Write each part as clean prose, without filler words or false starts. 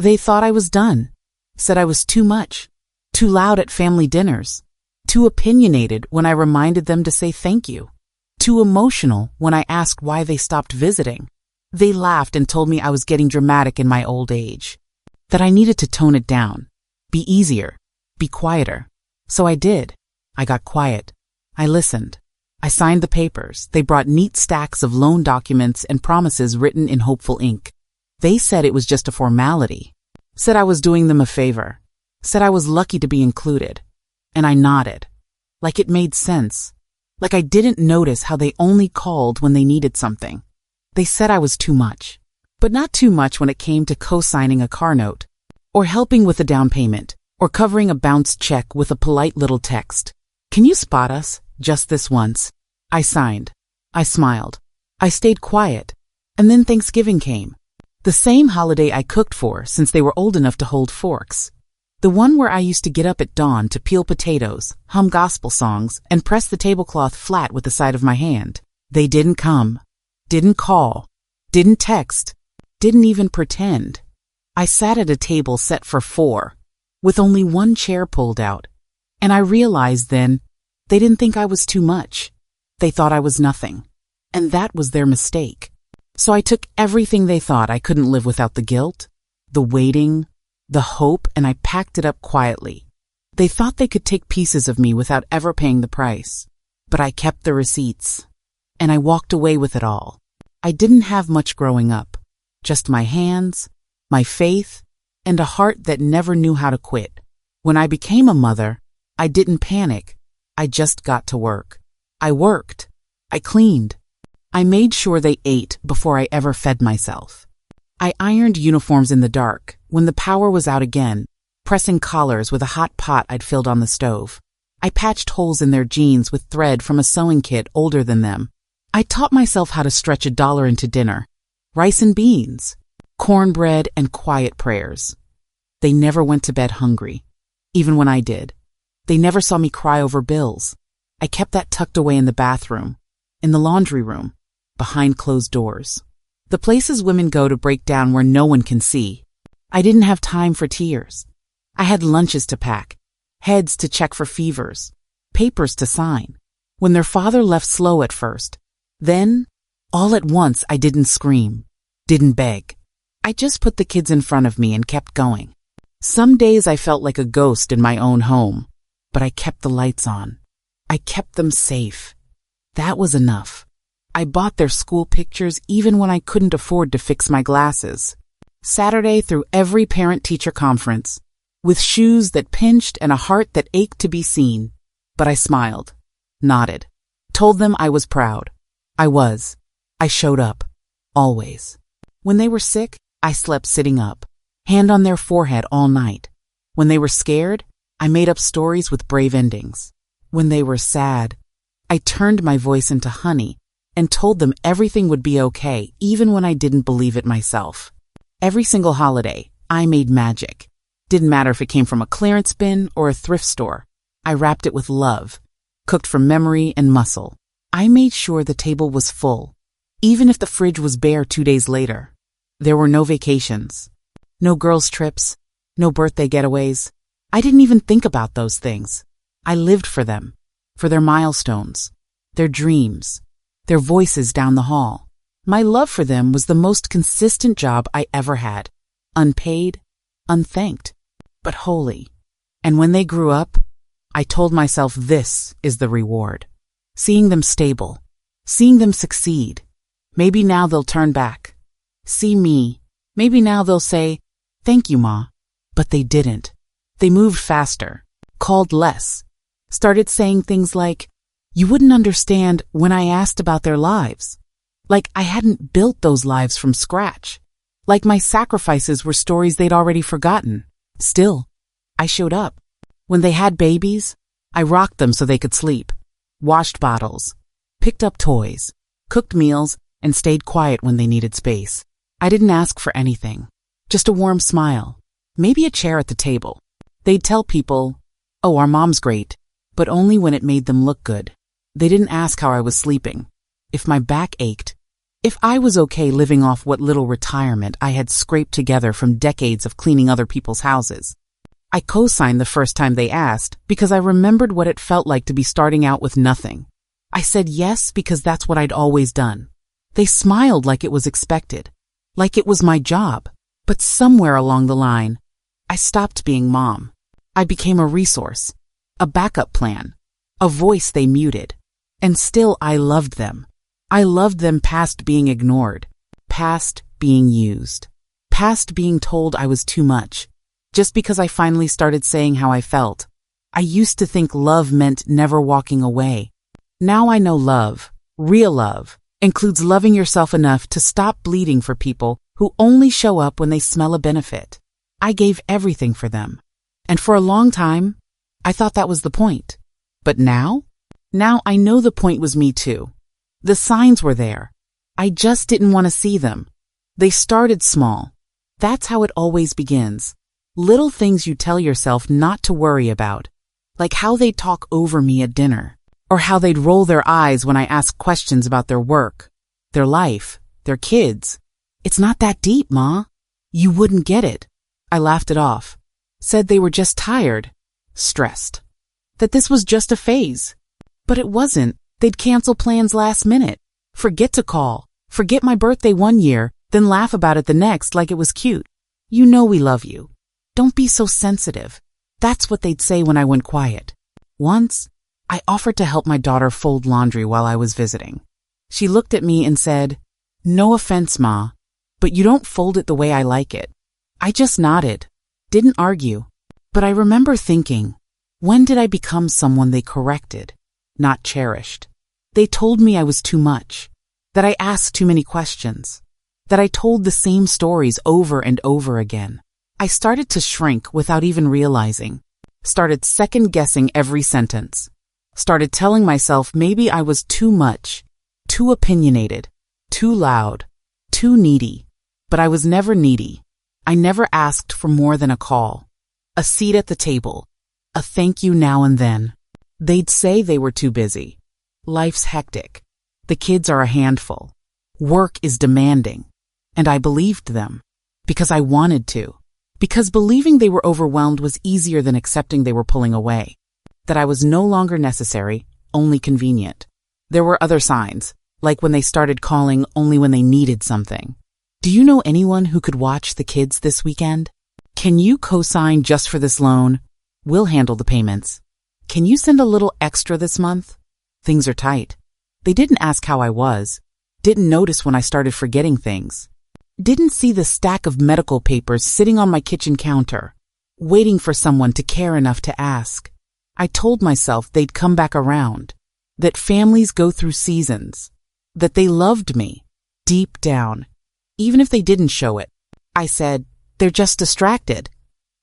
They thought I was done, said I was too much, too loud at family dinners, too opinionated when I reminded them to say thank you, too emotional when I asked why they stopped visiting. They laughed and told me I was getting dramatic in my old age, that I needed to tone it down, be easier, be quieter. So I did. I got quiet. I listened. I signed the papers. They brought neat stacks of loan documents and promises written in hopeful ink. They said it was just a formality, said I was doing them a favor, said I was lucky to be included. And I nodded, like it made sense, like I didn't notice how they only called when they needed something. They said I was too much, but not too much when it came to co-signing a car note, or helping with a down payment, or covering a bounced check with a polite little text. Can you spot us, just this once? I signed. I smiled. I stayed quiet. And then Thanksgiving came. The same holiday I cooked for since they were old enough to hold forks. The one where I used to get up at dawn to peel potatoes, hum gospel songs, and press the tablecloth flat with the side of my hand. They didn't come. Didn't call, didn't text, didn't even pretend. I sat at a table set for 4, with only one chair pulled out, and I realized then they didn't think I was too much. They thought I was nothing, and that was their mistake. So I took everything they thought I couldn't live without, the guilt, the waiting, the hope, and I packed it up quietly. They thought they could take pieces of me without ever paying the price, but I kept the receipts, and I walked away with it all. I didn't have much growing up, just my hands, my faith, and a heart that never knew how to quit. When I became a mother, I didn't panic. I just got to work. I worked. I cleaned. I made sure they ate before I ever fed myself. I ironed uniforms in the dark when the power was out again, pressing collars with a hot pot I'd filled on the stove. I patched holes in their jeans with thread from a sewing kit older than them. I taught myself how to stretch $1 into dinner, rice and beans, cornbread, and quiet prayers. They never went to bed hungry, even when I did. They never saw me cry over bills. I kept that tucked away in the bathroom, in the laundry room, behind closed doors. The places women go to break down where no one can see. I didn't have time for tears. I had lunches to pack, heads to check for fevers, papers to sign. When their father left slow at first, then, all at once, I didn't scream, didn't beg. I just put the kids in front of me and kept going. Some days I felt like a ghost in my own home, but I kept the lights on. I kept them safe. That was enough. I bought their school pictures even when I couldn't afford to fix my glasses. Saturday through every parent-teacher conference, with shoes that pinched and a heart that ached to be seen. But I smiled, nodded, told them I was proud. I was. I showed up. Always. When they were sick, I slept sitting up, hand on their forehead all night. When they were scared, I made up stories with brave endings. When they were sad, I turned my voice into honey and told them everything would be okay, even when I didn't believe it myself. Every single holiday, I made magic. Didn't matter if it came from a clearance bin or a thrift store. I wrapped it with love, cooked from memory and muscle. I made sure the table was full, even if the fridge was bare 2 days later. There were no vacations, no girls' trips, no birthday getaways. I didn't even think about those things. I lived for them, for their milestones, their dreams, their voices down the hall. My love for them was the most consistent job I ever had. Unpaid, unthanked, but holy. And when they grew up, I told myself this is the reward. Seeing them stable, seeing them succeed. Maybe now they'll turn back. See me. Maybe now they'll say, "Thank you, Ma." But they didn't. They moved faster, called less, started saying things like, "You wouldn't understand," when I asked about their lives. Like I hadn't built those lives from scratch. Like my sacrifices were stories they'd already forgotten. Still, I showed up. When they had babies, I rocked them so they could sleep, washed bottles, picked up toys, cooked meals, and stayed quiet when they needed space. I didn't ask for anything, just a warm smile, maybe a chair at the table. They'd tell people, "Oh, our mom's great," but only when it made them look good. They didn't ask how I was sleeping, if my back ached, If I was okay living off what little retirement I had scraped together from decades of cleaning other people's houses. I co-signed the first time they asked because I remembered what it felt like to be starting out with nothing. I said yes because that's what I'd always done. They smiled like it was expected, like it was my job. But somewhere along the line, I stopped being mom. I became a resource, a backup plan, a voice they muted. And still I loved them. I loved them past being ignored, past being used, past being told I was too much, just because I finally started saying how I felt. I used to think love meant never walking away. Now I know love, real love, includes loving yourself enough to stop bleeding for people who only show up when they smell a benefit. I gave everything for them. And for a long time, I thought that was the point. But now I know the point was me too. The signs were there. I just didn't want to see them. They started small. That's how it always begins. Little things you tell yourself not to worry about, like how they'd talk over me at dinner, or how they'd roll their eyes when I asked questions about their work, their life, their kids. It's not that deep, Ma. You wouldn't get it. I laughed it off, said they were just tired, stressed, that this was just a phase. But it wasn't. They'd cancel plans last minute, forget to call, forget my birthday one year, then laugh about it the next like it was cute. You know we love you. Don't be so sensitive. That's what they'd say when I went quiet. Once, I offered to help my daughter fold laundry while I was visiting. She looked at me and said, "No offense, Ma, but you don't fold it the way I like it." I just nodded, didn't argue. But I remember thinking, when did I become someone they corrected, not cherished? They told me I was too much, that I asked too many questions, that I told the same stories over and over again. I started to shrink without even realizing, started second-guessing every sentence, started telling myself maybe I was too much, too opinionated, too loud, too needy. But I was never needy. I never asked for more than a call, a seat at the table, a thank you now and then. They'd say they were too busy. Life's hectic. The kids are a handful. Work is demanding. And I believed them. Because I wanted to. Because believing they were overwhelmed was easier than accepting they were pulling away. That I was no longer necessary, only convenient. There were other signs, like when they started calling only when they needed something. Do you know anyone who could watch the kids this weekend? Can you co-sign just for this loan? We'll handle the payments. Can you send a little extra this month? Things are tight. They didn't ask how I was. Didn't notice when I started forgetting things. Didn't see the stack of medical papers sitting on my kitchen counter, waiting for someone to care enough to ask. I told myself they'd come back around, that families go through seasons, that they loved me, deep down, even if they didn't show it. I said, they're just distracted.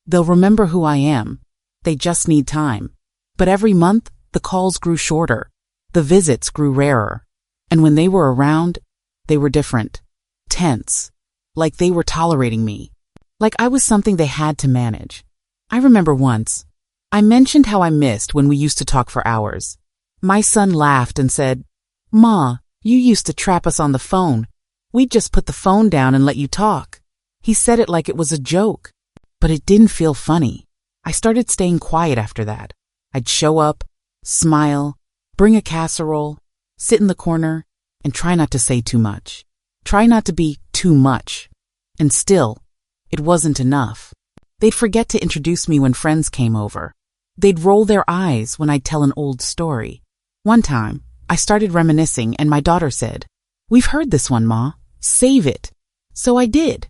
They'll remember who I am. They just need time. But every month, the calls grew shorter. The visits grew rarer. And when they were around, they were different. Tense. Like they were tolerating me. Like I was something they had to manage. I remember once, I mentioned how I missed when we used to talk for hours. My son laughed and said, "Ma, you used to trap us on the phone. We'd just put the phone down and let you talk." He said it like it was a joke. But it didn't feel funny. I started staying quiet after that. I'd show up, smile, bring a casserole, sit in the corner, and try not to say too much. Try not to be too much. And still, it wasn't enough. They'd forget to introduce me when friends came over. They'd roll their eyes when I'd tell an old story. One time, I started reminiscing and my daughter said, "We've heard this one, Ma. Save it." So I did.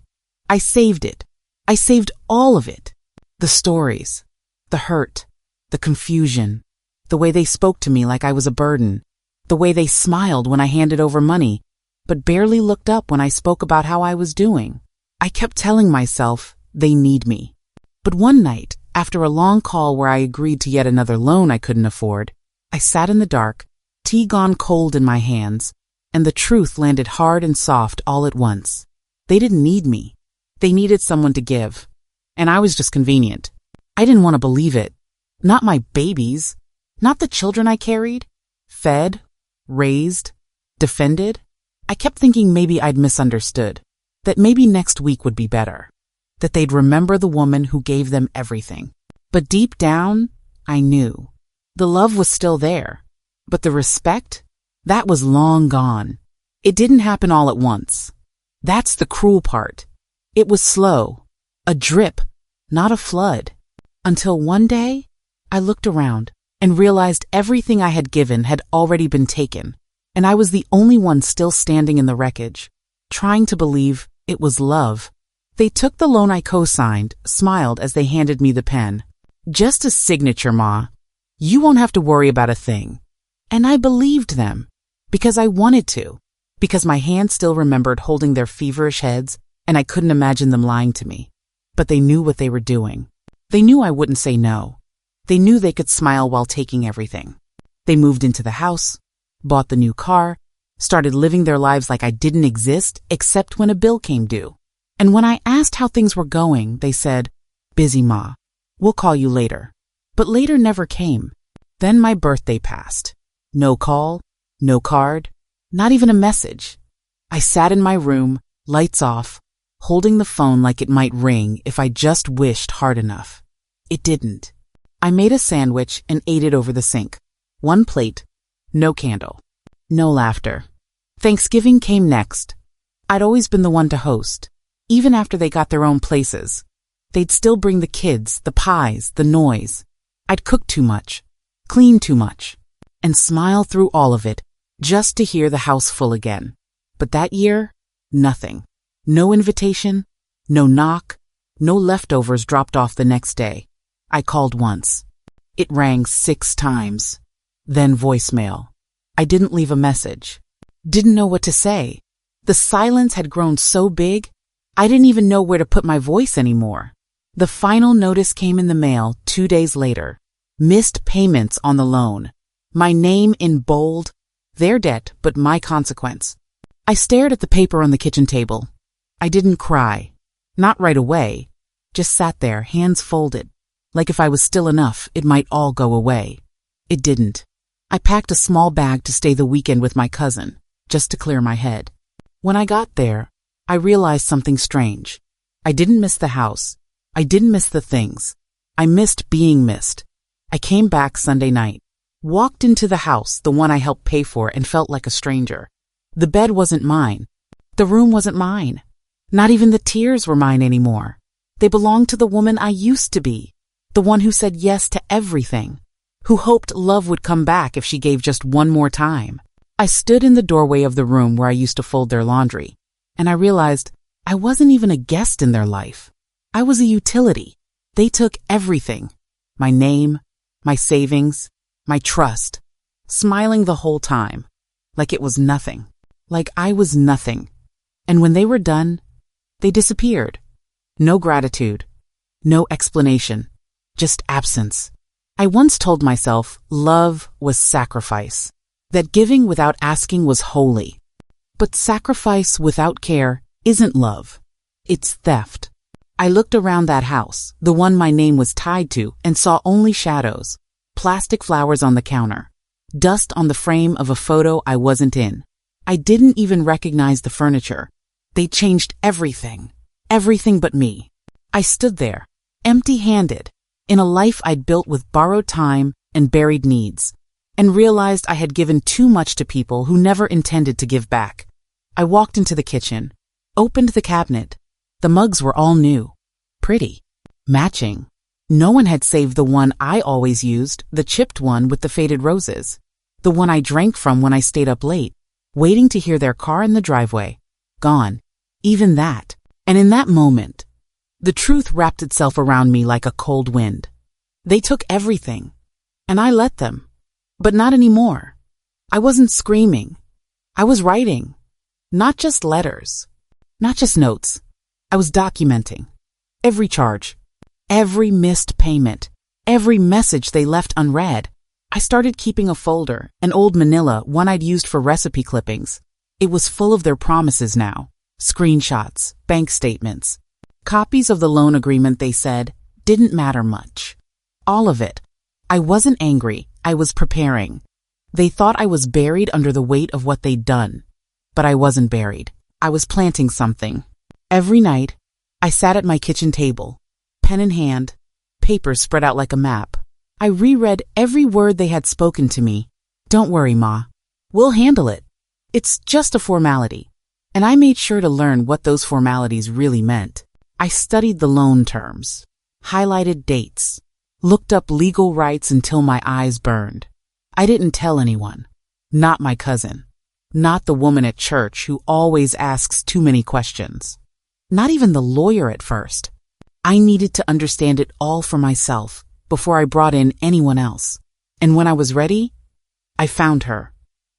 I saved it. I saved all of it. The stories, the hurt, the confusion, the way they spoke to me like I was a burden, the way they smiled when I handed over money, but barely looked up when I spoke about how I was doing. I kept telling myself, they need me. But one night, after a long call where I agreed to yet another loan I couldn't afford, I sat in the dark, tea gone cold in my hands, and the truth landed hard and soft all at once. They didn't need me. They needed someone to give. And I was just convenient. I didn't want to believe it. Not my babies. Not the children I carried, fed, raised, defended. I kept thinking maybe I'd misunderstood, that maybe next week would be better, that they'd remember the woman who gave them everything. But deep down, I knew. The love was still there, but the respect, that was long gone. It didn't happen all at once. That's the cruel part. It was slow, a drip, not a flood. Until one day, I looked around and realized everything I had given had already been taken, and I was the only one still standing in the wreckage, trying to believe it was love. They took the loan I co-signed, smiled as they handed me the pen. "Just a signature, Ma. You won't have to worry about a thing." And I believed them, because I wanted to, because my hand still remembered holding their feverish heads, and I couldn't imagine them lying to me. But they knew what they were doing. They knew I wouldn't say no. They knew they could smile while taking everything. They moved into the house, bought the new car, started living their lives like I didn't exist except when a bill came due. And when I asked how things were going, they said, "Busy, Ma. We'll call you later." But later never came. Then my birthday passed. No call, no card, not even a message. I sat in my room, lights off, holding the phone like it might ring if I just wished hard enough. It didn't. I made a sandwich and ate it over the sink. One plate, no candle, no laughter. Thanksgiving came next. I'd always been the one to host. Even after they got their own places, they'd still bring the kids, the pies, the noise. I'd cook too much, clean too much, and smile through all of it just to hear the house full again. But that year, nothing. No invitation, no knock, no leftovers dropped off the next day. I called once. It rang 6 times. Then voicemail. I didn't leave a message. Didn't know what to say. The silence had grown so big, I didn't even know where to put my voice anymore. The final notice came in the mail 2 days later. Missed payments on the loan. My name in bold. Their debt, but my consequence. I stared at the paper on the kitchen table. I didn't cry. Not right away. Just sat there, hands folded. Like if I was still enough, it might all go away. It didn't. I packed a small bag to stay the weekend with my cousin, just to clear my head. When I got there, I realized something strange. I didn't miss the house. I didn't miss the things. I missed being missed. I came back Sunday night, walked into the house, the one I helped pay for, and felt like a stranger. The bed wasn't mine. The room wasn't mine. Not even the tears were mine anymore. They belonged to the woman I used to be, the one who said yes to everything, who hoped love would come back if she gave just one more time. I stood in the doorway of the room where I used to fold their laundry, and I realized I wasn't even a guest in their life. I was a utility. They took everything. My name, my savings, my trust, smiling the whole time, like it was nothing, like I was nothing. And when they were done, they disappeared. No gratitude, no explanation, just absence. I once told myself love was sacrifice, that giving without asking was holy. But sacrifice without care isn't love. It's theft. I looked around that house, the one my name was tied to, and saw only shadows, plastic flowers on the counter, dust on the frame of a photo I wasn't in. I didn't even recognize the furniture. They changed everything, everything but me. I stood there, empty-handed, in a life I'd built with borrowed time and buried needs, and realized I had given too much to people who never intended to give back. I walked into the kitchen, opened the cabinet. The mugs were all new, pretty, matching. No one had saved the one I always used, the chipped one with the faded roses, the one I drank from when I stayed up late, waiting to hear their car in the driveway. Gone. Even that. And in that moment, the truth wrapped itself around me like a cold wind. They took everything, and I let them. But not anymore. I wasn't screaming. I was writing. Not just letters. Not just notes. I was documenting. Every charge. Every missed payment. Every message they left unread. I started keeping a folder, an old manila, one I'd used for recipe clippings. It was full of their promises now. Screenshots, bank statements, copies of the loan agreement they said didn't matter much. All of it. I wasn't angry. I was preparing. They thought I was buried under the weight of what they'd done. But I wasn't buried. I was planting something. Every night, I sat at my kitchen table, pen in hand, papers spread out like a map. I reread every word they had spoken to me. Don't worry, Ma. We'll handle it. It's just a formality. And I made sure to learn what those formalities really meant. I studied the loan terms, highlighted dates, looked up legal rights until my eyes burned. I didn't tell anyone. Not my cousin. Not the woman at church who always asks too many questions. Not even the lawyer at first. I needed to understand it all for myself before I brought in anyone else. And when I was ready, I found her.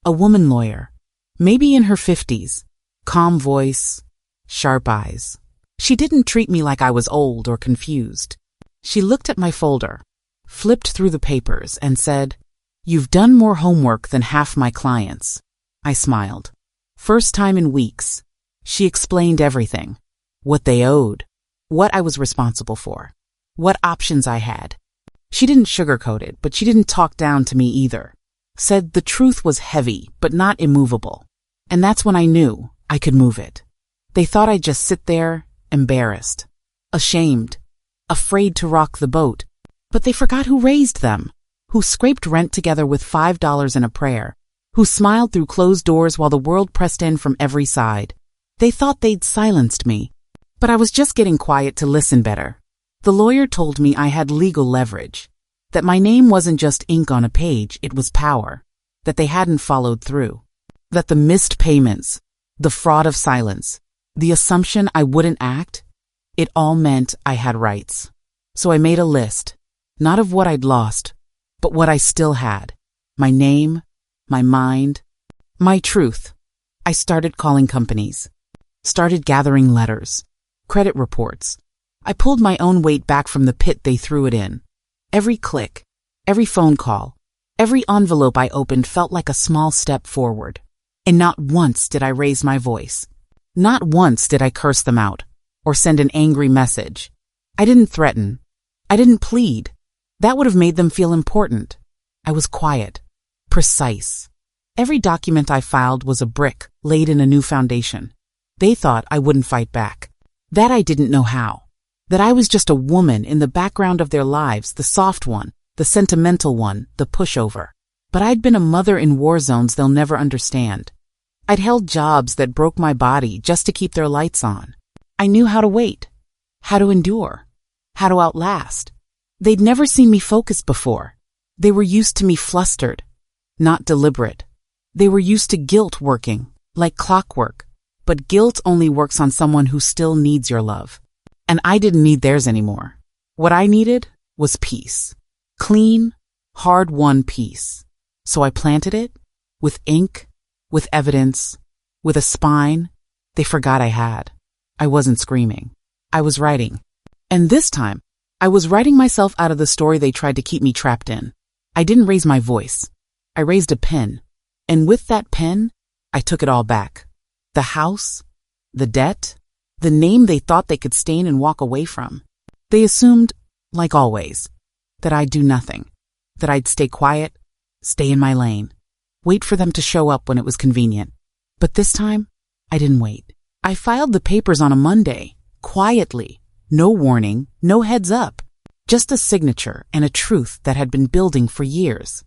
A woman lawyer, maybe in her 50s, calm voice, sharp eyes. She didn't treat me like I was old or confused. She looked at my folder, flipped through the papers, and said, "You've done more homework than half my clients." I smiled. First time in weeks. She explained everything. What they owed. What I was responsible for. What options I had. She didn't sugarcoat it, but she didn't talk down to me either. Said the truth was heavy, but not immovable. And that's when I knew I could move it. They thought I'd just sit there, embarrassed, ashamed, afraid to rock the boat. But they forgot who raised them, who scraped rent together with $5 and a prayer, who smiled through closed doors while the world pressed in from every side. They thought they'd silenced me, but I was just getting quiet to listen better. The lawyer told me I had legal leverage, that my name wasn't just ink on a page, it was power, that they hadn't followed through, that the missed payments, the fraud of silence, the assumption I wouldn't act, it all meant I had rights. So I made a list, not of what I'd lost, but what I still had. My name, my mind, my truth. I started calling companies, started gathering letters, credit reports. I pulled my own weight back from the pit they threw it in. Every click, every phone call, every envelope I opened felt like a small step forward. And not once did I raise my voice. Not once did I curse them out or send an angry message. I didn't threaten. I didn't plead. That would have made them feel important. I was quiet, precise. Every document I filed was a brick laid in a new foundation. They thought I wouldn't fight back. That I didn't know how. That I was just a woman in the background of their lives, the soft one, the sentimental one, the pushover. But I'd been a mother in war zones they'll never understand. I'd held jobs that broke my body just to keep their lights on. I knew how to wait, how to endure, how to outlast. They'd never seen me focused before. They were used to me flustered, not deliberate. They were used to guilt working, like clockwork. But guilt only works on someone who still needs your love. And I didn't need theirs anymore. What I needed was peace. Clean, hard-won peace. So I planted it, with ink, with evidence, with a spine they forgot I had. I wasn't screaming. I was writing. And this time, I was writing myself out of the story they tried to keep me trapped in. I didn't raise my voice. I raised a pen. And with that pen, I took it all back. The house, the debt, the name they thought they could stain and walk away from. They assumed, like always, that I'd do nothing, that I'd stay quiet, stay in my lane, wait for them to show up when it was convenient. But this time, I didn't wait. I filed the papers on a Monday, quietly, no warning, no heads up, just a signature and a truth that had been building for years.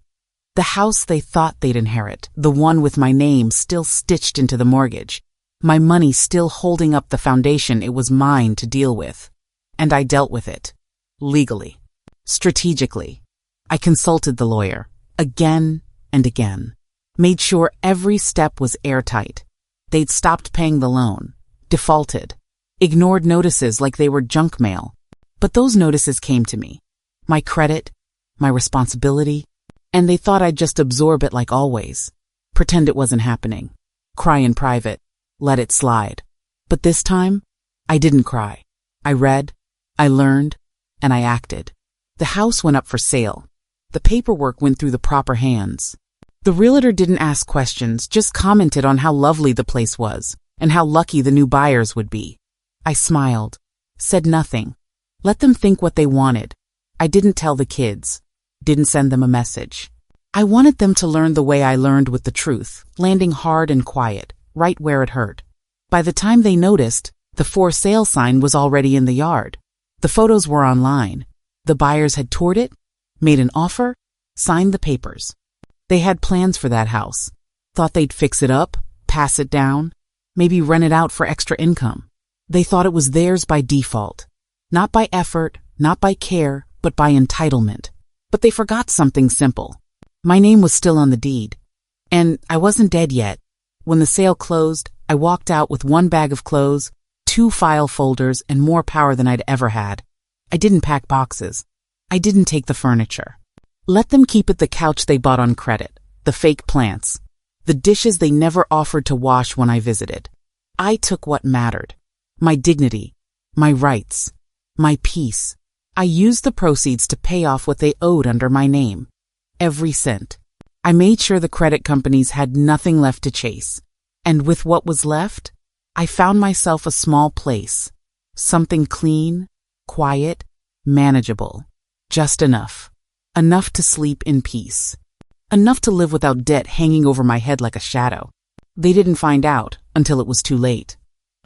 The house they thought they'd inherit, the one with my name still stitched into the mortgage, my money still holding up the foundation it was mine to deal with. And I dealt with it. Legally. Strategically. I consulted the lawyer. Again and again. Made sure every step was airtight. They'd stopped paying the loan. Defaulted. Ignored notices like they were junk mail. But those notices came to me. My credit. My responsibility. And they thought I'd just absorb it like always. Pretend it wasn't happening. Cry in private. Let it slide. But this time, I didn't cry. I read, I learned, and I acted. The house went up for sale. The paperwork went through the proper hands. The realtor didn't ask questions, just commented on how lovely the place was and how lucky the new buyers would be. I smiled, said nothing, let them think what they wanted. I didn't tell the kids, didn't send them a message. I wanted them to learn the way I learned with the truth, landing hard and quiet, right where it hurt. By the time they noticed, the for sale sign was already in the yard. The photos were online. The buyers had toured it, made an offer, signed the papers. They had plans for that house. Thought they'd fix it up, pass it down, maybe rent it out for extra income. They thought it was theirs by default. Not by effort, not by care, but by entitlement. But they forgot something simple. My name was still on the deed. And I wasn't dead yet. When the sale closed, I walked out with one bag of clothes, 2 file folders, and more power than I'd ever had. I didn't pack boxes. I didn't take the furniture. Let them keep it the couch they bought on credit, the fake plants, the dishes they never offered to wash when I visited. I took what mattered. My dignity, my rights, my peace. I used the proceeds to pay off what they owed under my name. Every cent. I made sure the credit companies had nothing left to chase. And with what was left, I found myself a small place. Something clean, quiet, manageable. Just enough. Enough to sleep in peace. Enough to live without debt hanging over my head like a shadow. They didn't find out until it was too late.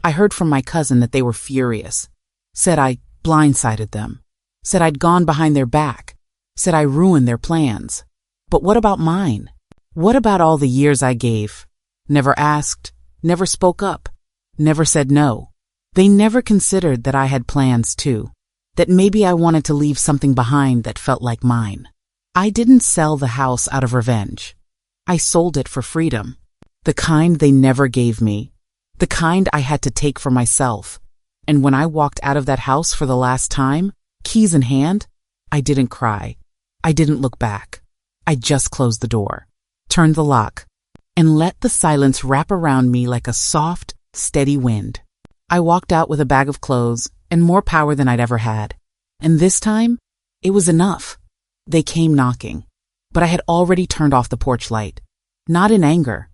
I heard from my cousin that they were furious. Said I blindsided them. Said I'd gone behind their back. Said I ruined their plans. But what about mine? What about all the years I gave? Never asked, never spoke up, never said no. They never considered that I had plans too, that maybe I wanted to leave something behind that felt like mine. I didn't sell the house out of revenge. I sold it for freedom. The kind they never gave me. The kind I had to take for myself. And when I walked out of that house for the last time, keys in hand, I didn't cry. I didn't look back. I just closed the door, turned the lock, and let the silence wrap around me like a soft, steady wind. I walked out with a bag of clothes and more power than I'd ever had. And this time, it was enough. They came knocking, but I had already turned off the porch light. Not in anger,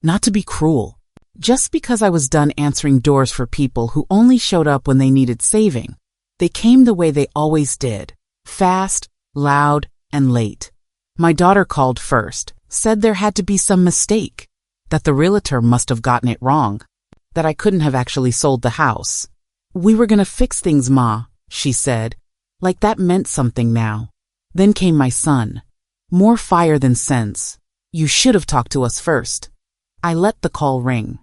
not to be cruel, just because I was done answering doors for people who only showed up when they needed saving. They came the way they always did, fast, loud, and late. My daughter called first, said there had to be some mistake, that the realtor must have gotten it wrong, that I couldn't have actually sold the house. We were gonna fix things, Ma, she said, like that meant something now. Then came my son. More fire than sense. You should have talked to us first. I let the call ring.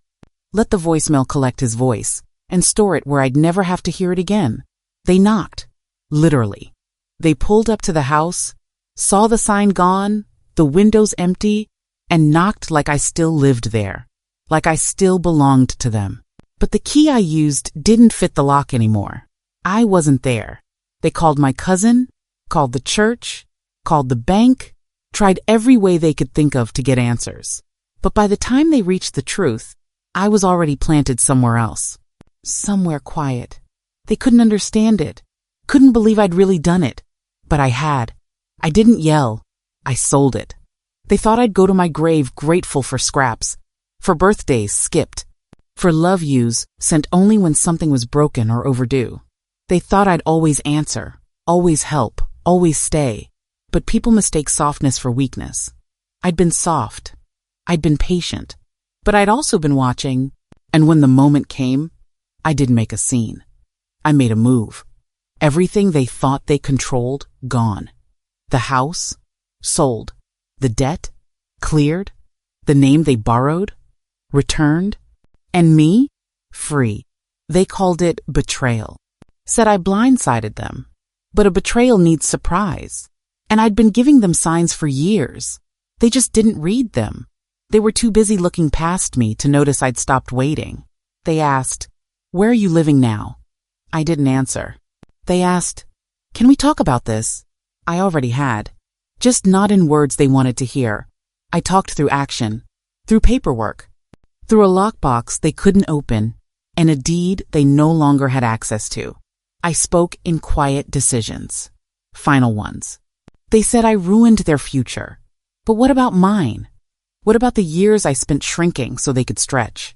Let the voicemail collect his voice and store it where I'd never have to hear it again. They knocked. Literally. They pulled up to the house, saw the sign gone, the windows empty, and knocked like I still lived there, like I still belonged to them. But the key I used didn't fit the lock anymore. I wasn't there. They called my cousin, called the church, called the bank, tried every way they could think of to get answers. But by the time they reached the truth, I was already planted somewhere else. Somewhere quiet. They couldn't understand it. Couldn't believe I'd really done it. But I had. I didn't yell. I sold it. They thought I'd go to my grave grateful for scraps, for birthdays skipped, for love yous sent only when something was broken or overdue. They thought I'd always answer, always help, always stay. But people mistake softness for weakness. I'd been soft. I'd been patient. But I'd also been watching, and when the moment came, I didn't make a scene. I made a move. Everything they thought they controlled, gone. The house, sold. The debt, cleared. The name they borrowed, returned. And me, free. They called it betrayal. Said I blindsided them. But a betrayal needs surprise. And I'd been giving them signs for years. They just didn't read them. They were too busy looking past me to notice I'd stopped waiting. They asked, "Where are you living now?" I didn't answer. They asked, "Can we talk about this?" I already had. Just not in words they wanted to hear. I talked through action, through paperwork, through a lockbox they couldn't open, and a deed they no longer had access to. I spoke in quiet decisions, final ones. They said I ruined their future. But what about mine? What about the years I spent shrinking so they could stretch?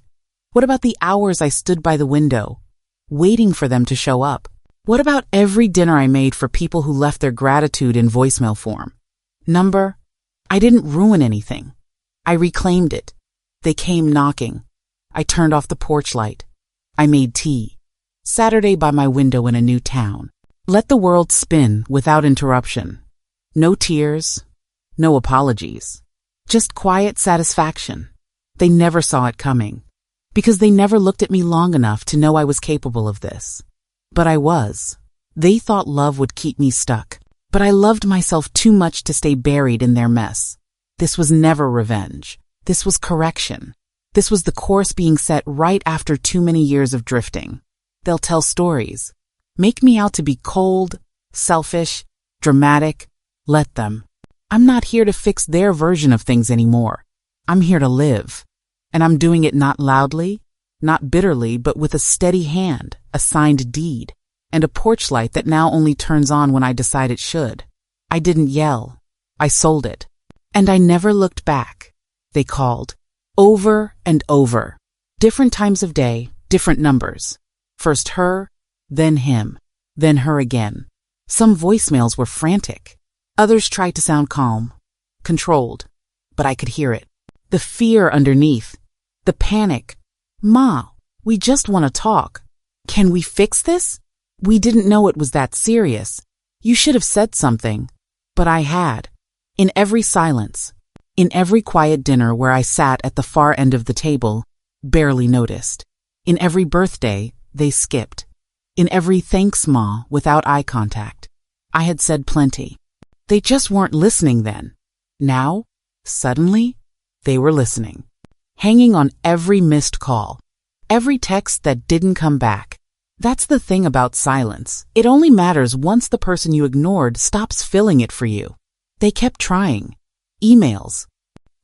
What about the hours I stood by the window, waiting for them to show up? What about every dinner I made for people who left their gratitude in voicemail form? Number, I didn't ruin anything. I reclaimed it. They came knocking. I turned off the porch light. I made tea. Saturday by my window in a new town. Let the world spin without interruption. No tears, no apologies. Just quiet satisfaction. They never saw it coming, because they never looked at me long enough to know I was capable of this. But I was. They thought love would keep me stuck, but I loved myself too much to stay buried in their mess. This was never revenge. This was correction. This was the course being set right after too many years of drifting. They'll tell stories. Make me out to be cold, selfish, dramatic. Let them. I'm not here to fix their version of things anymore. I'm here to live. And I'm doing it not loudly, not bitterly, but with a steady hand, a signed deed, and a porch light that now only turns on when I decide it should. I didn't yell. I sold it. And I never looked back. They called. Over and over. Different times of day, different numbers. First her, then him, then her again. Some voicemails were frantic. Others tried to sound calm, controlled, but I could hear it. The fear underneath, the panic. Ma, we just want to talk. Can we fix this? We didn't know it was that serious. You should have said something. But I had. In every silence, in every quiet dinner where I sat at the far end of the table, barely noticed. In every birthday, they skipped. In every thanks, Ma, without eye contact. I had said plenty. They just weren't listening then. Now, suddenly, they were listening. Hanging on every missed call. Every text that didn't come back. That's the thing about silence. It only matters once the person you ignored stops filling it for you. They kept trying. Emails.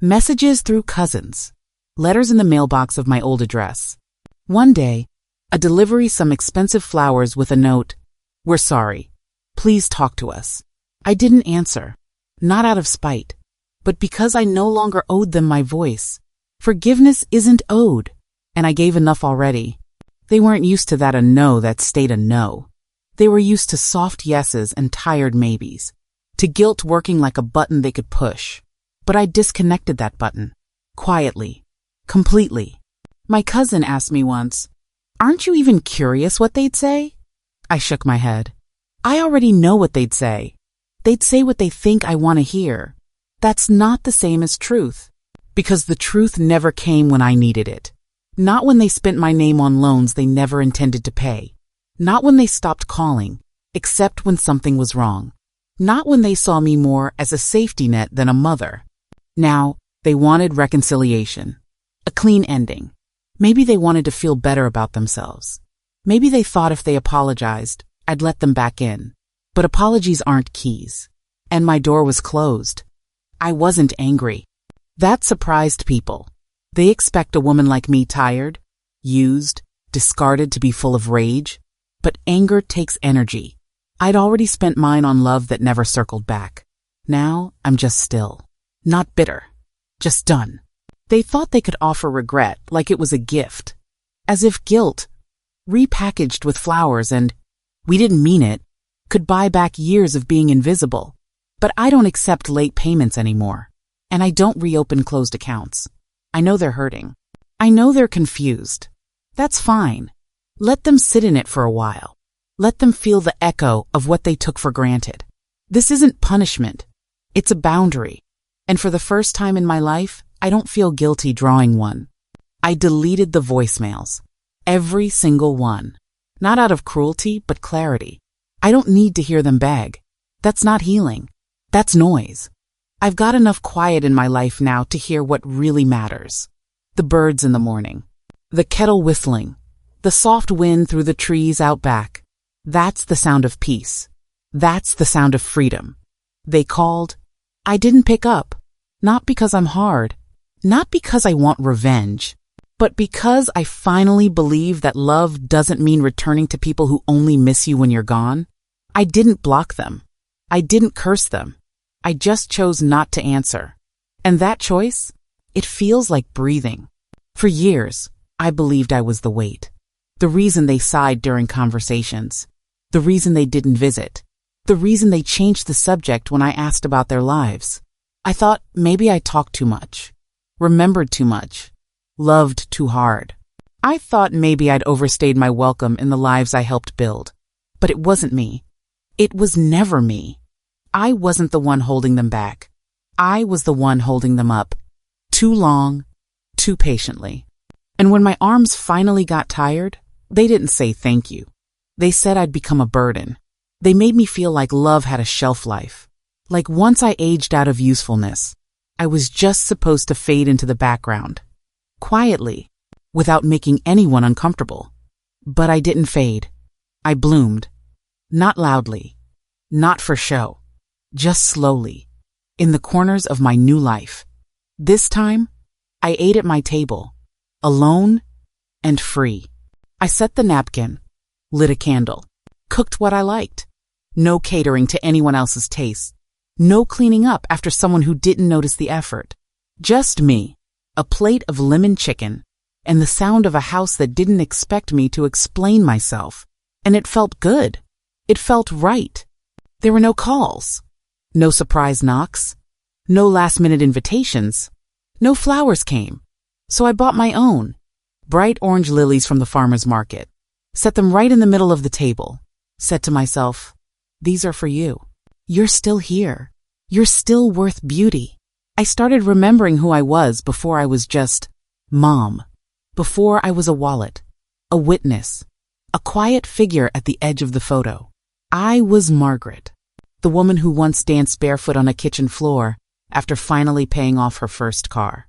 Messages through cousins. Letters in the mailbox of my old address. One day, a delivery some expensive flowers with a note, "We're sorry. Please talk to us." I didn't answer. Not out of spite, but because I no longer owed them my voice. Forgiveness isn't owed, and I gave enough already. They weren't used to that a no that stayed a no. They were used to soft yeses and tired maybes, to guilt working like a button they could push. But I disconnected that button. Quietly. Completely. My cousin asked me once, "Aren't you even curious what they'd say?" I shook my head. I already know what they'd say. They'd say what they think I want to hear. That's not the same as truth, because the truth never came when I needed it. Not when they spent my name on loans they never intended to pay. Not when they stopped calling, except when something was wrong. Not when they saw me more as a safety net than a mother. Now, they wanted reconciliation. A clean ending. Maybe they wanted to feel better about themselves. Maybe they thought if they apologized, I'd let them back in. But apologies aren't keys. And my door was closed. I wasn't angry. That surprised people. They expect a woman like me tired, used, discarded to be full of rage. But anger takes energy. I'd already spent mine on love that never circled back. Now I'm just still. Not bitter. Just done. They thought they could offer regret like it was a gift. As if guilt, repackaged with flowers and, "We didn't mean it," could buy back years of being invisible. But I don't accept late payments anymore. And I don't reopen closed accounts. I know they're hurting. I know they're confused. That's fine. Let them sit in it for a while. Let them feel the echo of what they took for granted. This isn't punishment. It's a boundary. And for the first time in my life, I don't feel guilty drawing one. I deleted the voicemails. Every single one. Not out of cruelty, but clarity. I don't need to hear them beg. That's not healing. That's noise. I've got enough quiet in my life now to hear what really matters. The birds in the morning. The kettle whistling. The soft wind through the trees out back. That's the sound of peace. That's the sound of freedom. They called. I didn't pick up. Not because I'm hard. Not because I want revenge. But because I finally believe that love doesn't mean returning to people who only miss you when you're gone. I didn't block them. I didn't curse them. I just chose not to answer. And that choice, it feels like breathing. For years, I believed I was the weight. The reason they sighed during conversations. The reason they didn't visit. The reason they changed the subject when I asked about their lives. I thought maybe I talked too much. Remembered too much. Loved too hard. I thought maybe I'd overstayed my welcome in the lives I helped build. But it wasn't me. It was never me. I wasn't the one holding them back. I was the one holding them up. Too long, too patiently. And when my arms finally got tired, they didn't say thank you. They said I'd become a burden. They made me feel like love had a shelf life. Like once I aged out of usefulness, I was just supposed to fade into the background. Quietly, without making anyone uncomfortable. But I didn't fade. I bloomed. Not loudly. Not for show. Just slowly. In the corners of my new life. This time, I ate at my table. Alone and free. I set the napkin. Lit a candle. Cooked what I liked. No catering to anyone else's taste. No cleaning up after someone who didn't notice the effort. Just me. A plate of lemon chicken. And the sound of a house that didn't expect me to explain myself. And it felt good. It felt right. There were no calls. No surprise knocks. No last-minute invitations. No flowers came. So I bought my own. Bright orange lilies from the farmer's market. Set them right in the middle of the table. Said to myself, these are for you. You're still here. You're still worth beauty. I started remembering who I was before I was just Mom. Before I was a wallet. A witness. A quiet figure at the edge of the photo. I was Margaret. The woman who once danced barefoot on a kitchen floor after finally paying off her first car.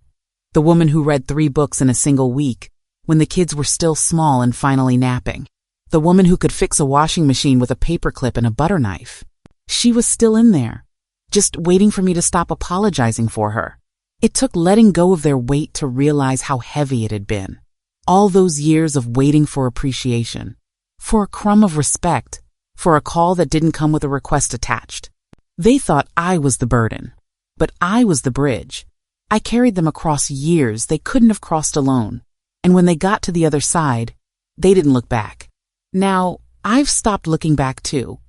The woman who read 3 books in a single week when the kids were still small and finally napping. The woman who could fix a washing machine with a paperclip and a butter knife. She was still in there, just waiting for me to stop apologizing for her. It took letting go of their weight to realize how heavy it had been. All those years of waiting for appreciation, for a crumb of respect, for a call that didn't come with a request attached. They thought I was the burden, but I was the bridge. I carried them across years they couldn't have crossed alone, and when they got to the other side, they didn't look back. Now, I've stopped looking back too.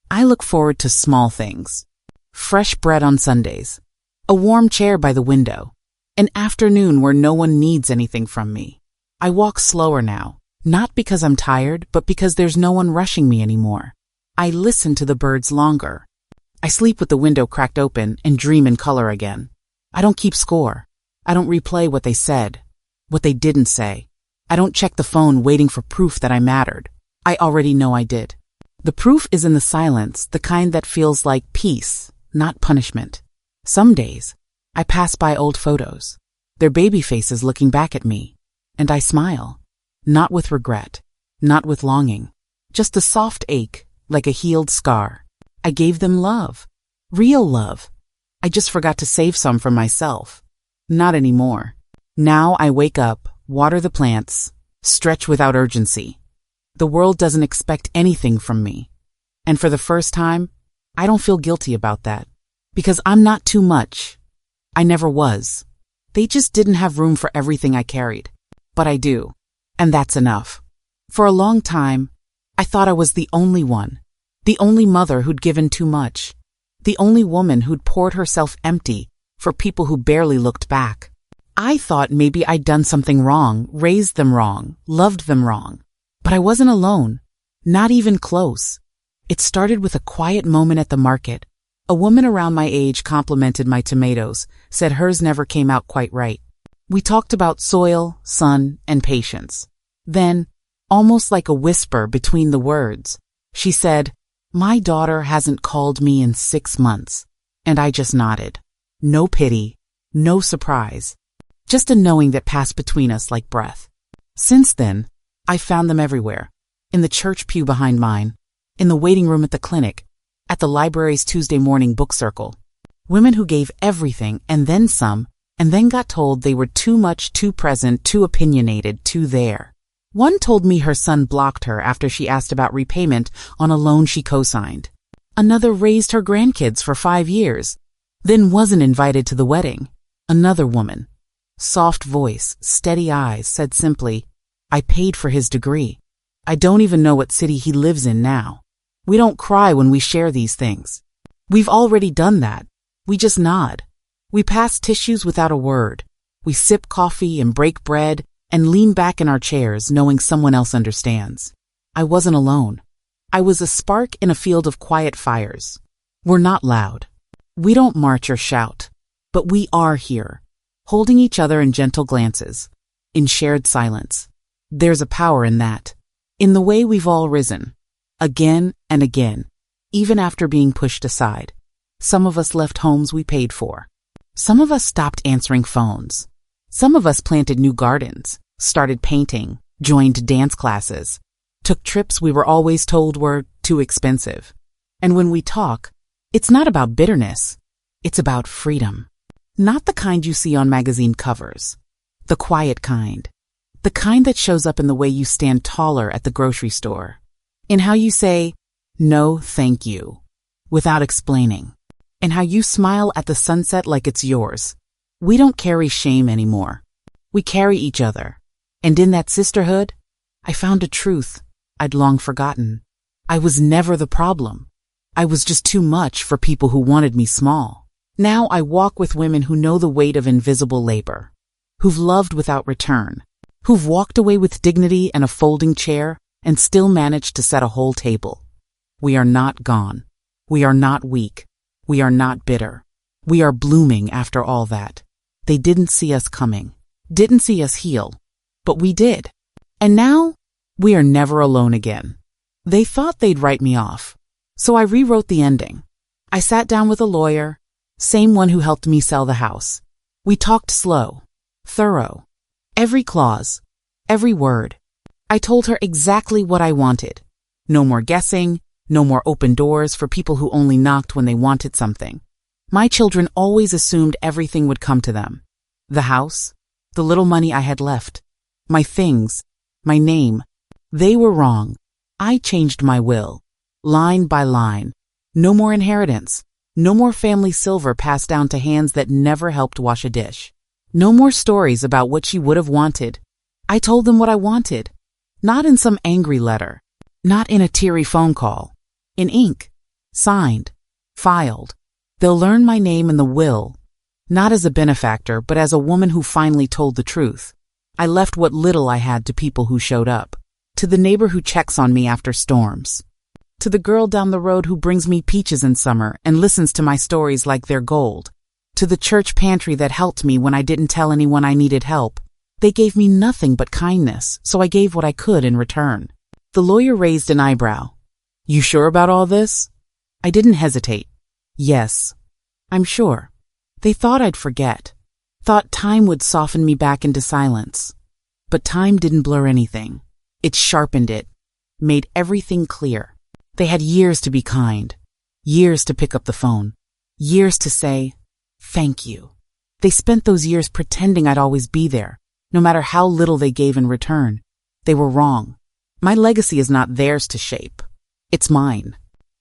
I look forward to small things. Fresh bread on Sundays, a warm chair by the window, an afternoon where no one needs anything from me. I walk slower now, not because I'm tired, but because there's no one rushing me anymore. I listen to the birds longer. I sleep with the window cracked open and dream in color again. I don't keep score. I don't replay what they said, what they didn't say. I don't check the phone waiting for proof that I mattered. I already know I did. The proof is in the silence, the kind that feels like peace, not punishment. Some days, I pass by old photos, their baby faces looking back at me, and I smile. Not with regret, not with longing, just a soft ache, like a healed scar. I gave them love, real love. I just forgot to save some for myself. Not anymore. Now I wake up, water the plants, stretch without urgency. The world doesn't expect anything from me. And for the first time, I don't feel guilty about that. Because I'm not too much. I never was. They just didn't have room for everything I carried. But I do. And that's enough. For a long time, I thought I was the only one. The only mother who'd given too much. The only woman who'd poured herself empty for people who barely looked back. I thought maybe I'd done something wrong, raised them wrong, loved them wrong. But I wasn't alone. Not even close. It started with a quiet moment at the market. A woman around my age complimented my tomatoes, said hers never came out quite right. We talked about soil, sun, and patience. Then, almost like a whisper between the words, she said, "My daughter hasn't called me in 6 months." And I just nodded. No pity, no surprise. Just a knowing that passed between us like breath. Since then, I found them everywhere. In the church pew behind mine, in the waiting room at the clinic, at the library's Tuesday morning book circle. Women who gave everything and then some, and then got told they were too much, too present, too opinionated, too there. One told me her son blocked her after she asked about repayment on a loan she co-signed. Another raised her grandkids for 5 years, then wasn't invited to the wedding. Another woman, soft voice, steady eyes, said simply, "I paid for his degree. I don't even know what city he lives in now." We don't cry when we share these things. We've already done that. We just nod. We pass tissues without a word. We sip coffee and break bread and lean back in our chairs knowing someone else understands. I wasn't alone. I was a spark in a field of quiet fires. We're not loud. We don't march or shout, but we are here, holding each other in gentle glances, in shared silence. There's a power in that, in the way we've all risen, again and again, even after being pushed aside. Some of us left homes we paid for. Some of us stopped answering phones. Some of us planted new gardens, started painting, joined dance classes, took trips we were always told were too expensive. And when we talk, it's not about bitterness. It's about freedom. Not the kind you see on magazine covers. The quiet kind. The kind that shows up in the way you stand taller at the grocery store. In how you say, "No, thank you," without explaining. And how you smile at the sunset like it's yours. We don't carry shame anymore. We carry each other. And in that sisterhood, I found a truth I'd long forgotten. I was never the problem. I was just too much for people who wanted me small. Now I walk with women who know the weight of invisible labor, who've loved without return, who've walked away with dignity and a folding chair and still managed to set a whole table. We are not gone. We are not weak. We are not bitter. We are blooming after all that. They didn't see us coming, didn't see us heal, but we did. And now, we are never alone again. They thought they'd write me off, so I rewrote the ending. I sat down with a lawyer, same one who helped me sell the house. We talked slow, thorough. Every clause, every word. I told her exactly what I wanted. No more guessing, no more open doors for people who only knocked when they wanted something. My children always assumed everything would come to them. The house, the little money I had left, my things, my name. They were wrong. I changed my will, line by line. No more inheritance. No more family silver passed down to hands that never helped wash a dish. No more stories about what she would have wanted. I told them what I wanted. Not in some angry letter. Not in a teary phone call. In ink. Signed. Filed. They'll learn my name in the will. Not as a benefactor, but as a woman who finally told the truth. I left what little I had to people who showed up. To the neighbor who checks on me after storms. To the girl down the road who brings me peaches in summer and listens to my stories like they're gold. To the church pantry that helped me when I didn't tell anyone I needed help. They gave me nothing but kindness, so I gave what I could in return. The lawyer raised an eyebrow. "You sure about all this?" I didn't hesitate. "Yes, I'm sure." They thought I'd forget. Thought time would soften me back into silence. But time didn't blur anything. It sharpened it. Made everything clear. They had years to be kind. Years to pick up the phone. Years to say, "Thank you." They spent those years pretending I'd always be there, no matter how little they gave in return. They were wrong. My legacy is not theirs to shape. It's mine.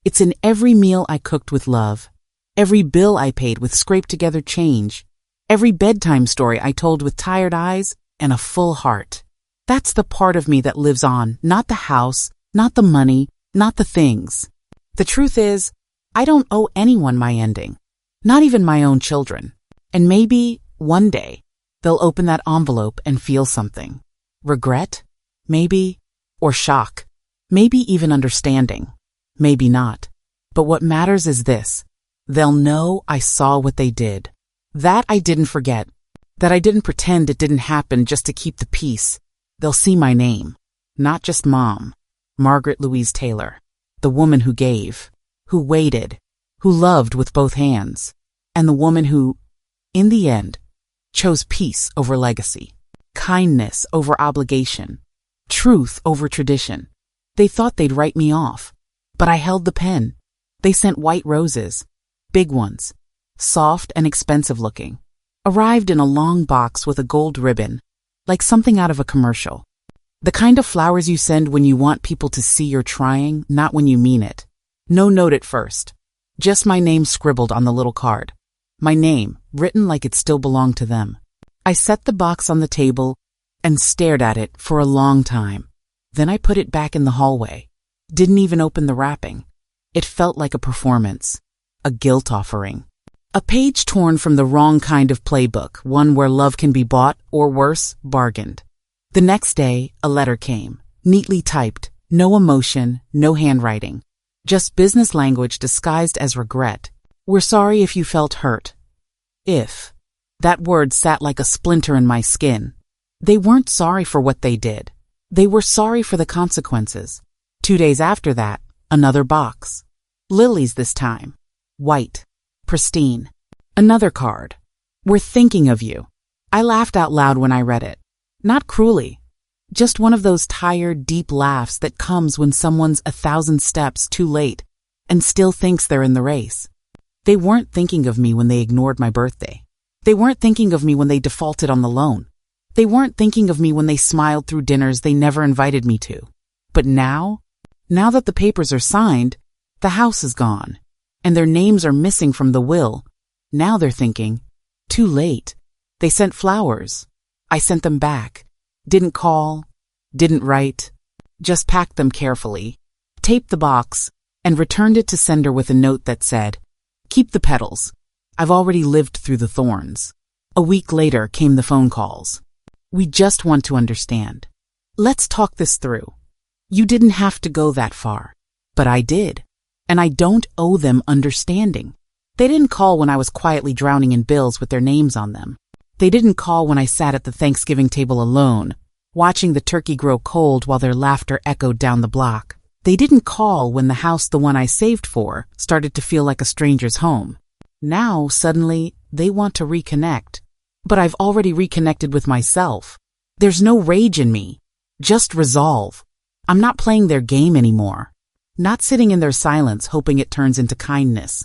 It's in every meal I cooked with love, every bill I paid with scraped-together change, every bedtime story I told with tired eyes and a full heart. That's the part of me that lives on, not the house, not the money, not the things. The truth is, I don't owe anyone my ending, not even my own children. And maybe, one day, they'll open that envelope and feel something. Regret? Maybe. Or shock. Maybe even understanding. Maybe not. But what matters is this. They'll know I saw what they did. That I didn't forget. That I didn't pretend it didn't happen just to keep the peace. They'll see my name. Not just Mom. Margaret Louise Taylor. The woman who gave. Who waited. Who loved with both hands. And the woman who, in the end, chose peace over legacy. Kindness over obligation. Truth over tradition. They thought they'd write me off. But I held the pen. They sent white roses. Big ones. Soft and expensive looking. Arrived in a long box with a gold ribbon. Like something out of a commercial. The kind of flowers you send when you want people to see you're trying, not when you mean it. No note at first. Just my name scribbled on the little card. My name, written like it still belonged to them. I set the box on the table and stared at it for a long time. Then I put it back in the hallway. Didn't even open the wrapping. It felt like a performance. A guilt offering. A page torn from the wrong kind of playbook, one where love can be bought, or worse, bargained. The next day, a letter came, neatly typed, no emotion, no handwriting, just business language disguised as regret. We're sorry if you felt hurt. If. That word sat like a splinter in my skin. They weren't sorry for what they did. They were sorry for the consequences. 2 days after that, another box. Lilies this time. White. Pristine. Another card. We're thinking of you. I laughed out loud when I read it. Not cruelly. Just one of those tired, deep laughs that comes when someone's 1,000 steps too late and still thinks they're in the race. They weren't thinking of me when they ignored my birthday. They weren't thinking of me when they defaulted on the loan. They weren't thinking of me when they smiled through dinners they never invited me to. But now that the papers are signed, the house is gone, and their names are missing from the will, now they're thinking, too late. They sent flowers. I sent them back. Didn't call. Didn't write. Just packed them carefully, taped the box, and returned it to sender with a note that said, "Keep the petals. I've already lived through the thorns." A week later came the phone calls. "We just want to understand. Let's talk this through. You didn't have to go that far, but I did, and I don't owe them understanding." They didn't call when I was quietly drowning in bills with their names on them. They didn't call when I sat at the Thanksgiving table alone, watching the turkey grow cold while their laughter echoed down the block. They didn't call when the house, the one I saved for, started to feel like a stranger's home. Now, suddenly, they want to reconnect. But I've already reconnected with myself. There's no rage in me, just resolve. I'm not playing their game anymore. Not sitting in their silence hoping it turns into kindness.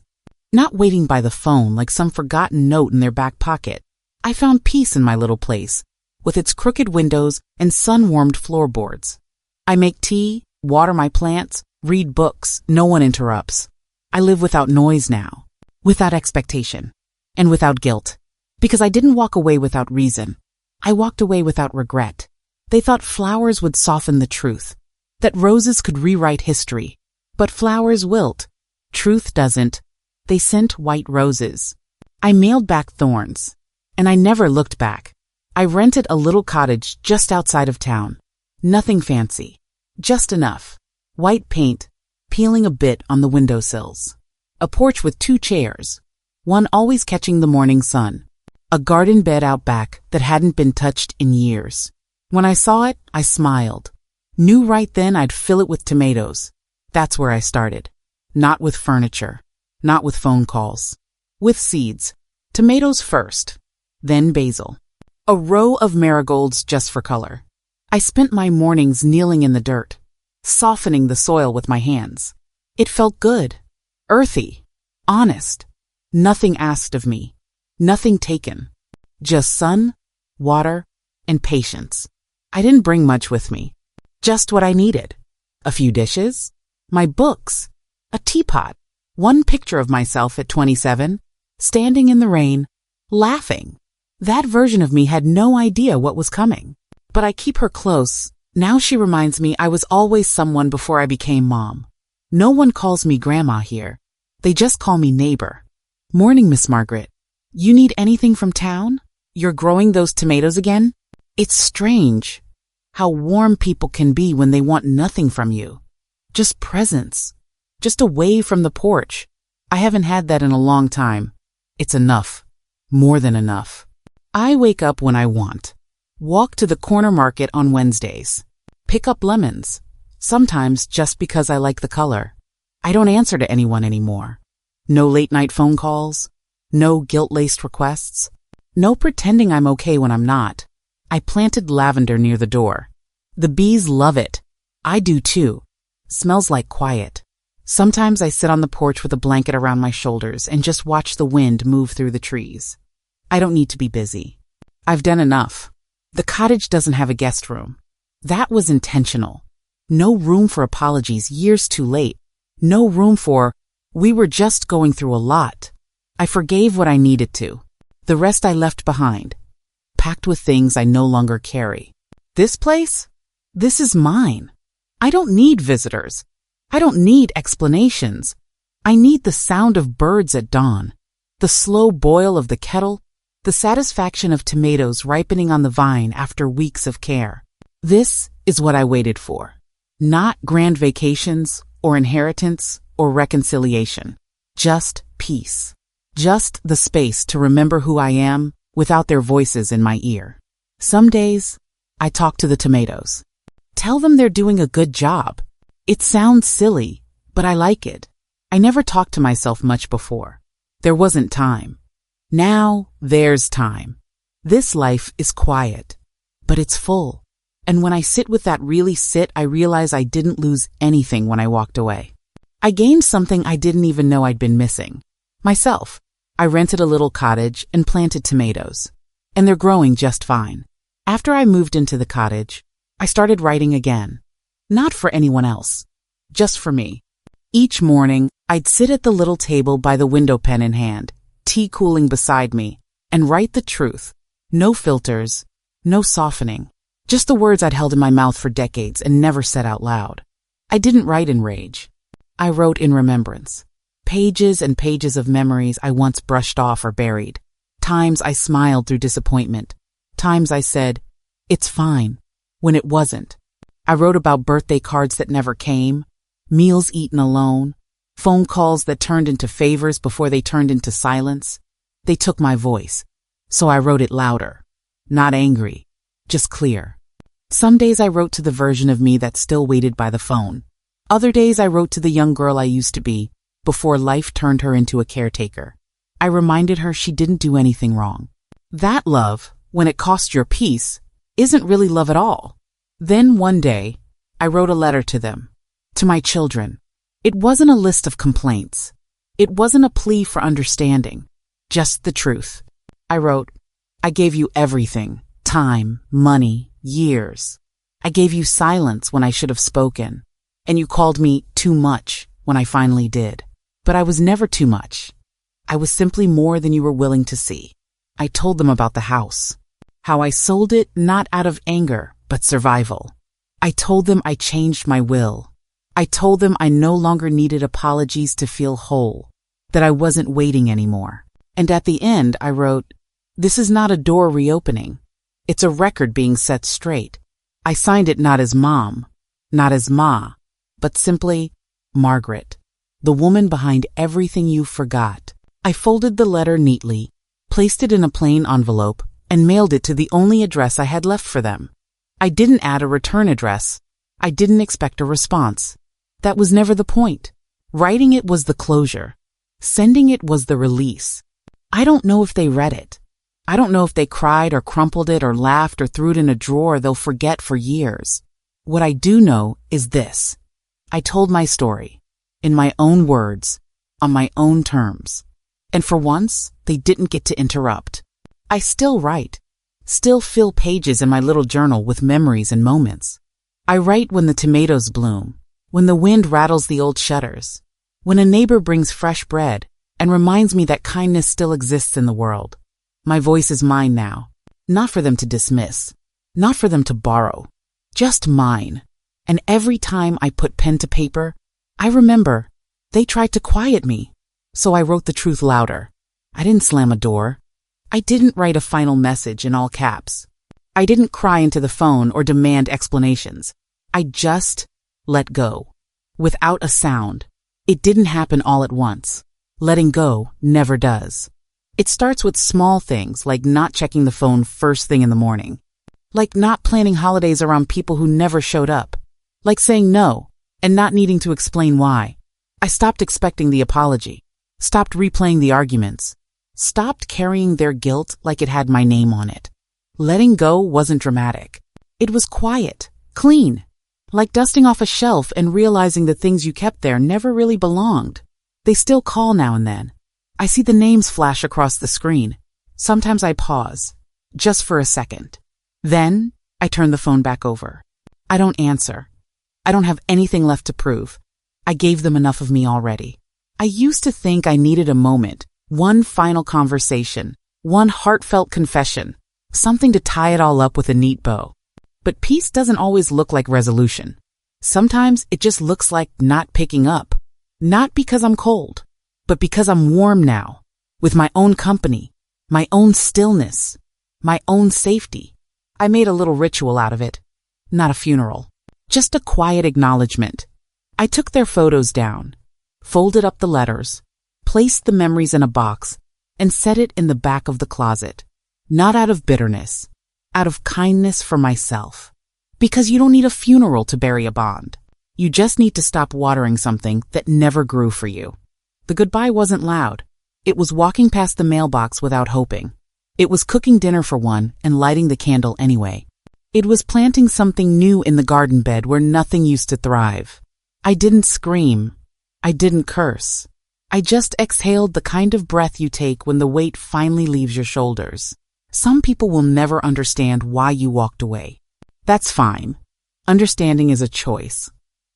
Not waiting by the phone like some forgotten note in their back pocket. I found peace in my little place, with its crooked windows and sun-warmed floorboards. I make tea, water my plants, read books, no one interrupts. I live without noise now, without expectation, and without guilt. Because I didn't walk away without reason. I walked away without regret. They thought flowers would soften the truth, that roses could rewrite history. But flowers wilt. Truth doesn't. They sent white roses. I mailed back thorns. And I never looked back. I rented a little cottage just outside of town. Nothing fancy. Just enough. White paint, peeling a bit on the windowsills. A porch with 2 chairs, one always catching the morning sun. A garden bed out back that hadn't been touched in years. When I saw it, I smiled. Knew right then I'd fill it with tomatoes. That's where I started. Not with furniture. Not with phone calls. With seeds. Tomatoes first. Then basil. A row of marigolds just for color. I spent my mornings kneeling in the dirt, softening the soil with my hands. It felt good. Earthy. Honest. Nothing asked of me. Nothing taken. Just sun, water, and patience. I didn't bring much with me. Just what I needed. A few dishes, my books, a teapot, one picture of myself at 27, standing in the rain, laughing. That version of me had no idea what was coming. But I keep her close. Now she reminds me I was always someone before I became mom. No one calls me grandma here. They just call me neighbor. Morning, Miss Margaret. You need anything from town? You're growing those tomatoes again? It's strange how warm people can be when they want nothing from you. Just presence. Just a wave from the porch. I haven't had that in a long time. It's enough. More than enough. I wake up when I want. Walk to the corner market on Wednesdays. Pick up lemons. Sometimes just because I like the color. I don't answer to anyone anymore. No late-night phone calls. No guilt-laced requests. No pretending I'm okay when I'm not. I planted lavender near the door. The bees love it. I do too. Smells like quiet. Sometimes I sit on the porch with a blanket around my shoulders and just watch the wind move through the trees. I don't need to be busy. I've done enough. The cottage doesn't have a guest room. That was intentional. No room for apologies years too late. No room for, we were just going through a lot. I forgave what I needed to. The rest I left behind, packed with things I no longer carry. This place? This is mine. I don't need visitors. I don't need explanations. I need the sound of birds at dawn, the slow boil of the kettle, the satisfaction of tomatoes ripening on the vine after weeks of care. This is what I waited for. Not grand vacations or inheritance or reconciliation. Just peace. Just the space to remember who I am without their voices in my ear. Some days, I talk to the tomatoes. Tell them they're doing a good job. It sounds silly, but I like it. I never talked to myself much before. There wasn't time. Now there's time. This life is quiet, but it's full. And when I sit with that I realize I didn't lose anything when I walked away. I gained something I didn't even know I'd been missing. Myself. I rented a little cottage and planted tomatoes. And they're growing just fine. After I moved into the cottage, I started writing again. Not for anyone else. Just for me. Each morning, I'd sit at the little table by the window, pen in hand, tea cooling beside me, and write the truth. No filters, no softening. Just the words I'd held in my mouth for decades and never said out loud. I didn't write in rage. I wrote in remembrance. Pages and pages of memories I once brushed off or buried. Times I smiled through disappointment. Times I said, "It's fine," when it wasn't. I wrote about birthday cards that never came, meals eaten alone, phone calls that turned into favors before they turned into silence. They took my voice, so I wrote it louder. Not angry, just clear. Some days I wrote to the version of me that still waited by the phone. Other days I wrote to the young girl I used to be before life turned her into a caretaker. I reminded her she didn't do anything wrong. That love, when it costs your peace, isn't really love at all. Then one day, I wrote a letter to them, to my children. It wasn't a list of complaints. It wasn't a plea for understanding, just the truth. I wrote, "I gave you everything, time, money, years. I gave you silence when I should have spoken, and you called me too much when I finally did. But I was never too much. I was simply more than you were willing to see." I told them about the house, how I sold it not out of anger, but survival. I told them I changed my will. I told them I no longer needed apologies to feel whole, that I wasn't waiting anymore. And at the end, I wrote, "This is not a door reopening. It's a record being set straight." I signed it not as Mom, not as Ma, but simply Margaret, the woman behind everything you forgot. I folded the letter neatly, placed it in a plain envelope, and mailed it to the only address I had left for them. I didn't add a return address. I didn't expect a response. That was never the point. Writing it was the closure. Sending it was the release. I don't know if they read it. I don't know if they cried or crumpled it or laughed or threw it in a drawer they'll forget for years. What I do know is this. I told my story, in my own words, on my own terms. And for once, they didn't get to interrupt. I still write, still fill pages in my little journal with memories and moments. I write when the tomatoes bloom, when the wind rattles the old shutters, when a neighbor brings fresh bread and reminds me that kindness still exists in the world. My voice is mine now, not for them to dismiss, not for them to borrow, just mine. And every time I put pen to paper, I remember they tried to quiet me, so I wrote the truth louder. I didn't slam a door. I didn't write a final message in all caps. I didn't cry into the phone or demand explanations. I just let go, without a sound. It didn't happen all at once. Letting go never does. It starts with small things like not checking the phone first thing in the morning, like not planning holidays around people who never showed up, like saying no and not needing to explain why. I stopped expecting the apology, stopped replaying the arguments, stopped carrying their guilt like it had my name on it. Letting go wasn't dramatic. It was quiet, clean, like dusting off a shelf and realizing the things you kept there never really belonged. They still call now and then. I see the names flash across the screen. Sometimes I pause, just for a second. Then, I turn the phone back over. I don't answer. I don't have anything left to prove. I gave them enough of me already. I used to think I needed a moment, one final conversation, one heartfelt confession, something to tie it all up with a neat bow. But peace doesn't always look like resolution. Sometimes it just looks like not picking up. Not because I'm cold, but because I'm warm now, with my own company, my own stillness, my own safety. I made a little ritual out of it. not a funeral. Just a quiet acknowledgement. I took their photos down, folded up the letters, placed the memories in a box, and set it in the back of the closet. Not out of bitterness, out of kindness for myself. Because you don't need a funeral to bury a bond. You just need to stop watering something that never grew for you. The goodbye wasn't loud. It was walking past the mailbox without hoping. It was cooking dinner for one and lighting the candle anyway. It was planting something new in the garden bed where nothing used to thrive. I didn't scream. I didn't curse. I just exhaled the kind of breath you take when the weight finally leaves your shoulders. Some people will never understand why you walked away. That's fine. Understanding is a choice,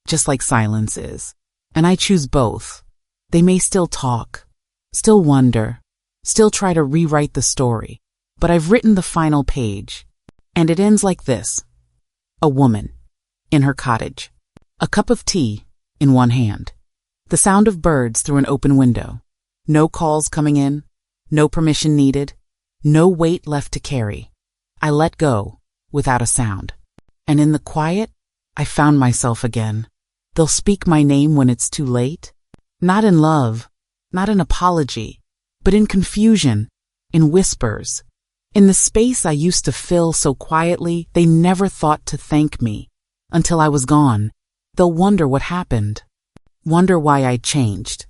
just like silence is. And I choose both. They may still talk, still wonder, still try to rewrite the story, but I've written the final page. And it ends like this. A woman, in her cottage, a cup of tea in one hand, the sound of birds through an open window, no calls coming in, no permission needed, no weight left to carry. I let go without a sound. And in the quiet, I found myself again. They'll speak my name when it's too late. Not in love, not in apology, but in confusion, in whispers. In the space I used to fill so quietly, they never thought to thank me. Until I was gone, they'll wonder what happened. Wonder why I changed.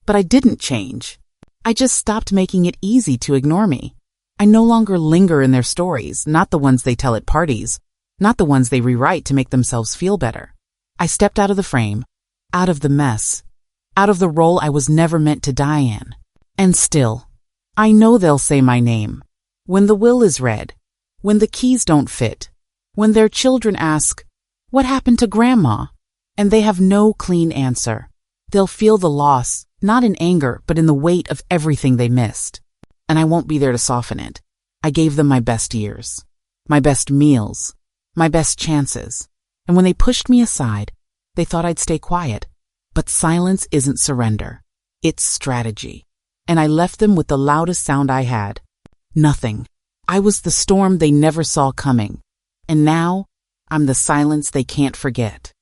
But I didn't change. I just stopped making it easy to ignore me. I no longer linger in their stories, not the ones they tell at parties, not the ones they rewrite to make themselves feel better. I stepped out of the frame, out of the mess, out of the role I was never meant to die in. And still, I know they'll say my name. When the will is read, when the keys don't fit, when their children ask, "What happened to Grandma?" and they have no clean answer. They'll feel the loss, not in anger, but in the weight of everything they missed. And I won't be there to soften it. I gave them my best years, my best meals, my best chances. And when they pushed me aside, they thought I'd stay quiet. But silence isn't surrender. It's strategy. And I left them with the loudest sound I had. Nothing. I was the storm they never saw coming. And now, I'm the silence they can't forget.